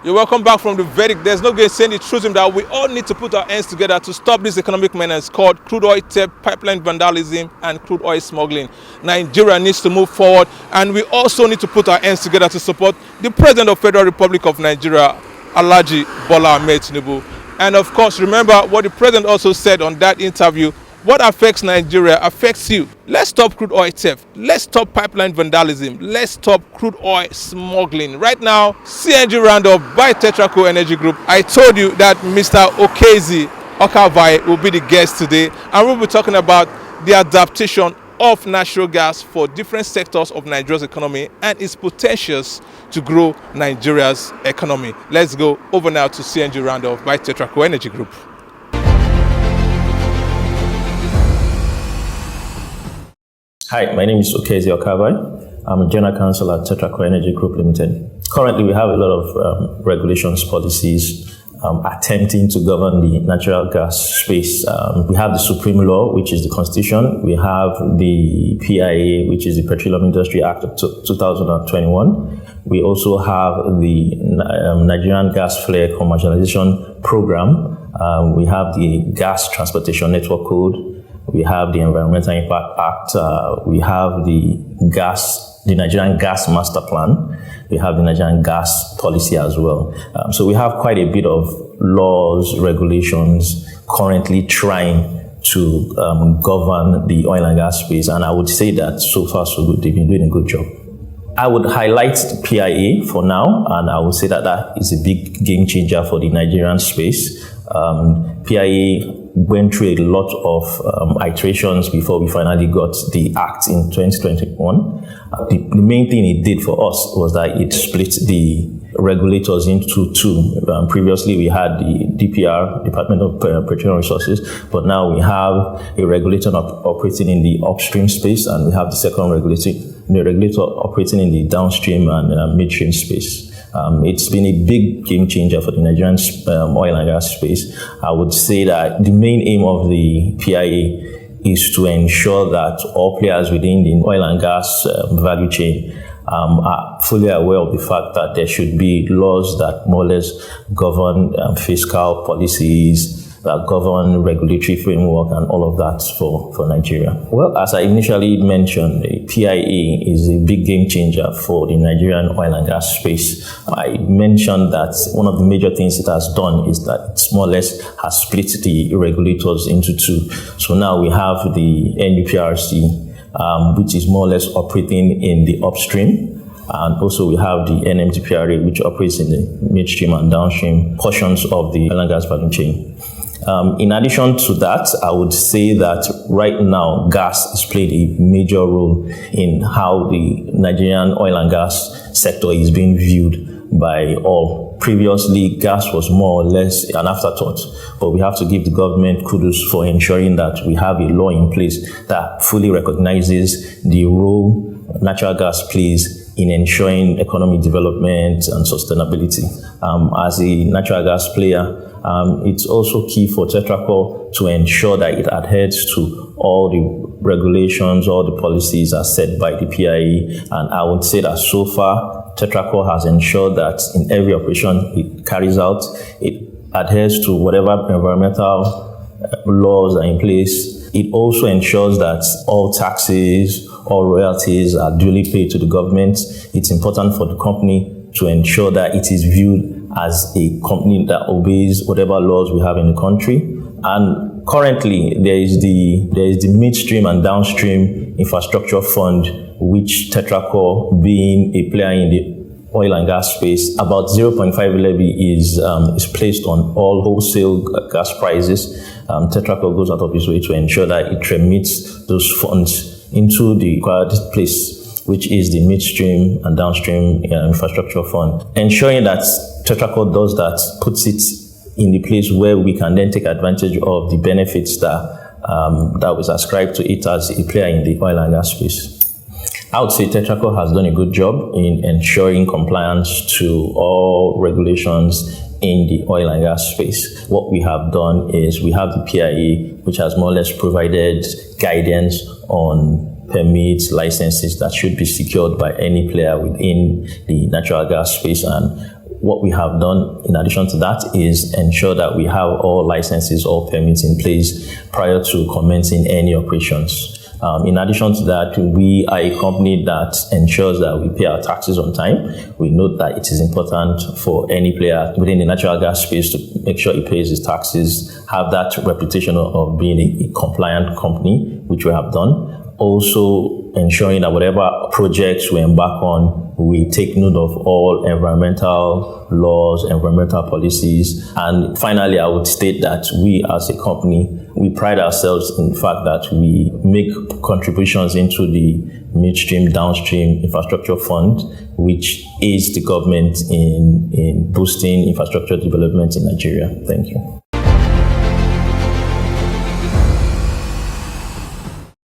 You're welcome back from the verdict. There's no saying the truth in that we all need to put our hands together to stop this economic menace called crude oil theft, pipeline vandalism, and crude oil smuggling. Nigeria needs to move forward, and we also need to put our hands together to support the President of the Federal Republic of Nigeria, Alhaji Bola Ahmed Tinubu. And of course, remember what the President also said on that interview: what affects Nigeria affects you. Let's stop crude oil theft. Let's stop pipeline vandalism. Let's stop crude oil smuggling. Right now, CNG roundup by Tetracore Energy Group. I told you that Mr. Okezi Okah-Avae will be the guest today, and we'll be talking about the adaptation of natural gas for different sectors of Nigeria's economy and its potentials to grow Nigeria's economy. Let's go over now to CNG roundup by Tetracore Energy Group. Hi, my name is Okezi Okah-Avae. I'm a General Counsel at Tetracore Energy Group Limited. Currently, we have a lot of regulations, policies attempting to govern the natural gas space. We have the Supreme Law, which is the Constitution. We have the PIA, which is the Petroleum Industry Act of 2021. We also have the Nigerian Gas Flare Commercialization Program. We have the Gas Transportation Network Code. We have the Environmental Impact Act. We have the Nigerian Gas Master Plan. We have the Nigerian Gas Policy as well. So we have quite a bit of laws, regulations currently trying to govern the oil and gas space. And I would say that so far so good. They've been doing a good job. I would highlight the PIA for now, and I would say that that is a big game changer for the Nigerian space. PIA went through a lot of iterations before we finally got the act in 2021. The main thing it did for us was that it split the regulators into two. Previously, we had the DPR, Department of Petroleum Resources, but now we have a regulator operating in the upstream space, and we have the second regulator operating in the downstream and midstream space. It's been a big game changer for the Nigerian oil and gas space. I would say that the main aim of the PIA is to ensure that all players within the oil and gas value chain are fully aware of the fact that there should be laws that more or less govern fiscal policies, that govern regulatory framework and all of that for Nigeria. Well, as I initially mentioned, the PIA is a big game changer for the Nigerian oil and gas space. I mentioned that one of the major things it has done is that it more or less has split the regulators into two. So now we have the NUPRC, which is more or less operating in the upstream. And also we have the NMDPRA, which operates in the midstream and downstream portions of the oil and gas value chain. In addition to that, I would say that right now, gas is playing a major role in how the Nigerian oil and gas sector is being viewed by all. Previously, gas was more or less an afterthought, but we have to give the government kudos for ensuring that we have a law in place that fully recognizes the role natural gas plays in ensuring economic development and sustainability. As a natural gas player, it's also key for Tetracore to ensure that it adheres to all the regulations, all the policies as set by the PIA. And I would say that so far, Tetracore has ensured that in every operation it carries out, it adheres to whatever environmental laws are in place. It also ensures that all taxes, all royalties are duly paid to the government. It's important for the company to ensure that it is viewed as a company that obeys whatever laws we have in the country. And currently, there is the midstream and downstream infrastructure fund, which Tetracore, being a player in the oil and gas space, about 0.5 levy is placed on all wholesale gas prices. Tetracore goes out of its way to ensure that it remits those funds into the required place, which is the midstream and downstream infrastructure fund. Ensuring that Tetracore does that puts it in the place where we can then take advantage of the benefits that was ascribed to it as a player in the oil and gas space. I would say Tetracore has done a good job in ensuring compliance to all regulations in the oil and gas space. What we have done is we have the PIA, which has more or less provided guidance on permits, licenses that should be secured by any player within the natural gas space. And what we have done in addition to that is ensure that we have all licenses, all permits in place prior to commencing any operations. In addition to that, we are a company that ensures that we pay our taxes on time. We note that it is important for any player within the natural gas space to make sure he pays his taxes, have that reputation of being a compliant company, which we have done. Also ensuring that whatever projects we embark on, we take note of all environmental laws, environmental policies. And finally, I would state that we as a company, we pride ourselves in the fact that we make contributions into the midstream, downstream infrastructure fund, which aids the government in boosting infrastructure development in Nigeria. Thank you.